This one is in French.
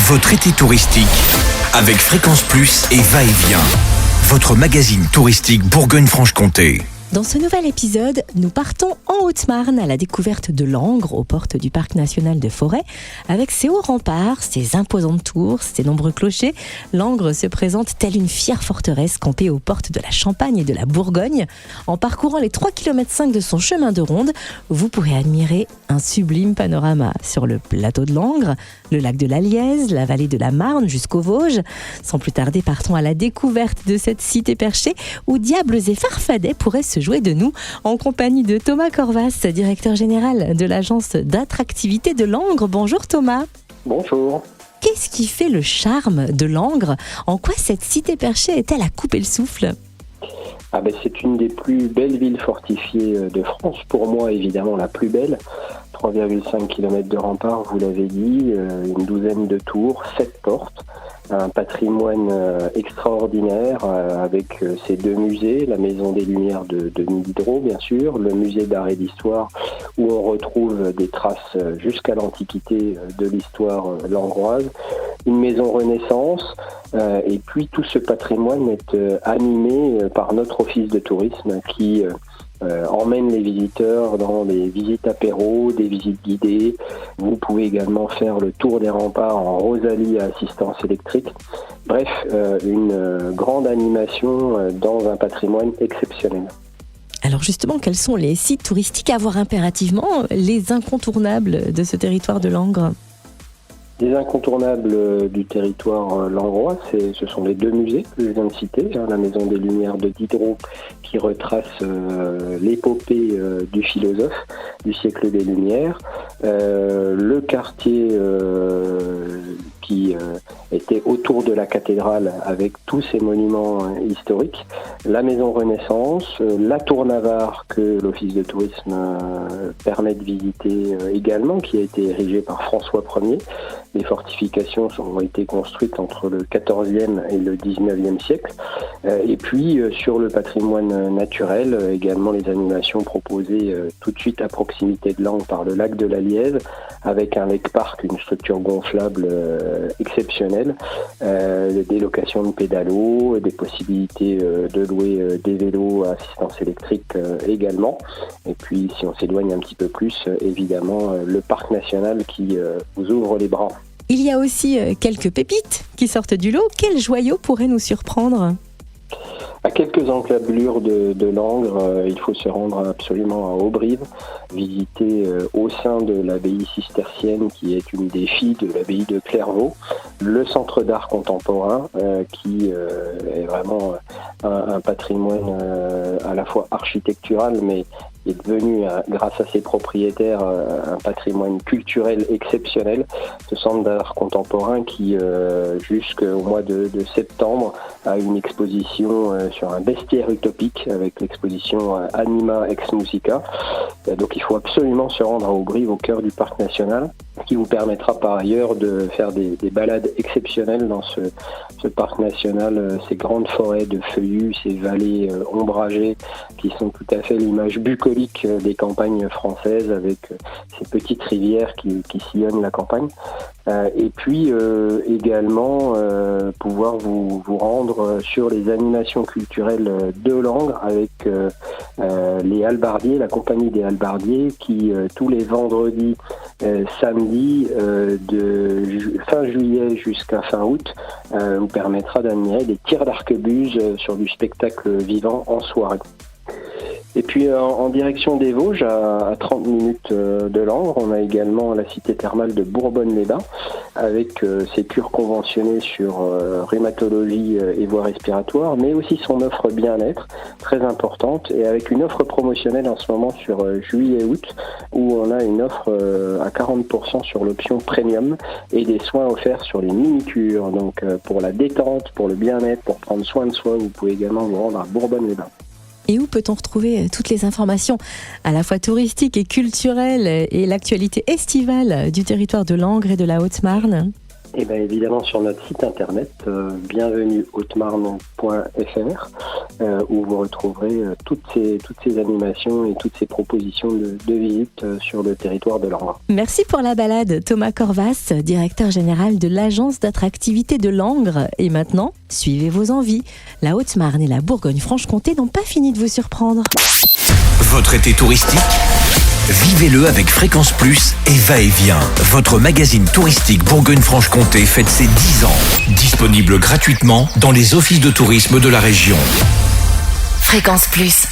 Votre été touristique avec Fréquence Plus et Va-et-Vient. Votre magazine touristique Bourgogne-Franche-Comté. Dans ce nouvel épisode, nous partons en Haute-Marne à la découverte de Langres, aux portes du Parc national de Forêt. Avec ses hauts remparts, ses imposantes tours, ses nombreux clochers, Langres se présente telle une fière forteresse campée aux portes de la Champagne et de la Bourgogne. En parcourant les 3,5 km de son chemin de ronde, vous pourrez admirer un sublime panorama sur le plateau de Langres, le lac de la Lièze, la vallée de la Marne jusqu'aux Vosges. Sans plus tarder, partons à la découverte de cette cité perchée où diables et farfadets pourraient se jouer de nous, en compagnie de Thomas Corvas, directeur général de l'agence d'attractivité de Langres. Bonjour Thomas. Bonjour. Qu'est-ce qui fait le charme de Langres ? En quoi cette cité perchée est-elle à couper le souffle ? C'est une des plus belles villes fortifiées de France. Pour moi, évidemment, la plus belle. 3,5 km de remparts, vous l'avez dit, une douzaine de tours, 7 portes. Un patrimoine extraordinaire avec ses 2 musées, la Maison des Lumières de Diderot bien sûr, le musée d'art et d'histoire où on retrouve des traces jusqu'à l'Antiquité de l'histoire langroise, une maison Renaissance et puis tout ce patrimoine est animé par notre office de tourisme qui emmène les visiteurs dans des visites apéro, des visites guidées. Vous pouvez également faire le tour des remparts en Rosalie à assistance électrique. Bref, une grande animation dans un patrimoine exceptionnel. Alors justement, quels sont les sites touristiques à voir impérativement, les incontournables de ce territoire de Langres ? Les incontournables du territoire langrois, ce sont les 2 musées que je viens de citer, la Maison des Lumières de Diderot qui retrace l'épopée du philosophe du siècle des Lumières, le quartier qui était autour de la cathédrale avec tous ses monuments historiques, la Maison Renaissance, la Tour Navarre que l'Office de tourisme permet de visiter également, qui a été érigée par François Ier. Les fortifications ont été construites entre le XIVe et le XIXe siècle. Et puis sur le patrimoine naturel, également les animations proposées tout de suite à proximité de Langres par le lac de la Lièze, avec un lake-park, une structure gonflable exceptionnelle, des locations de pédalos, des possibilités de louer des vélos à assistance électrique également. Et puis si on s'éloigne un petit peu plus, évidemment le parc national qui vous ouvre les bras. Il y a aussi quelques pépites qui sortent du lot. Quel joyau pourrait nous surprendre ? À quelques encablures de Langres, il faut se rendre absolument à Auberive, visiter au sein de l'abbaye cistercienne qui est une des filles de l'abbaye de Clairvaux, le centre d'art contemporain qui est vraiment un patrimoine à la fois architectural mais est devenu, grâce à ses propriétaires, un patrimoine culturel exceptionnel. Ce centre d'art contemporain qui, jusqu'au mois de septembre, a une exposition sur un bestiaire utopique avec l'exposition Anima Ex Musica. Donc il faut absolument se rendre à Auberive, au cœur du parc national, qui vous permettra par ailleurs de faire des balades exceptionnelles dans ce parc national, ces grandes forêts de feuillus, ces vallées ombragées qui sont tout à fait l'image bucolique des campagnes françaises avec ces petites rivières qui sillonnent la campagne. Et puis également pouvoir vous rendre sur les animations culturelles de Langres avec les hallebardiers, la compagnie des hallebardiers qui tous les vendredis, samedis de fin juillet jusqu'à fin août vous permettra d'admirer des tirs d'arquebuse sur du spectacle vivant en soirée. Et puis en direction des Vosges, à 30 minutes de Langres, on a également la cité thermale de Bourbonne-les-Bains, avec ses cures conventionnées sur rhumatologie et voies respiratoires, mais aussi son offre bien-être, très importante, et avec une offre promotionnelle en ce moment sur juillet-août, où on a une offre à 40% sur l'option premium, et des soins offerts sur les mini-cures. Donc pour la détente, pour le bien-être, pour prendre soin de soi, vous pouvez également vous rendre à Bourbonne-les-Bains. Et où peut-on retrouver toutes les informations à la fois touristiques et culturelles et l'actualité estivale du territoire de Langres et de la Haute-Marne ? Et bien évidemment sur notre site internet bienvenuehaute-marne.fr où vous retrouverez toutes ces animations et toutes ces propositions de visite sur le territoire de Langres. Merci pour la balade, Thomas Corvas, directeur général de l'agence d'attractivité de Langres. Et maintenant, suivez vos envies. La Haute-Marne et la Bourgogne-Franche-Comté n'ont pas fini de vous surprendre. Votre été touristique ? Vivez-le avec Fréquence Plus et Va-et-Vient. Votre magazine touristique Bourgogne-Franche-Comté fête ses 10 ans. Disponible gratuitement dans les offices de tourisme de la région. Fréquence Plus.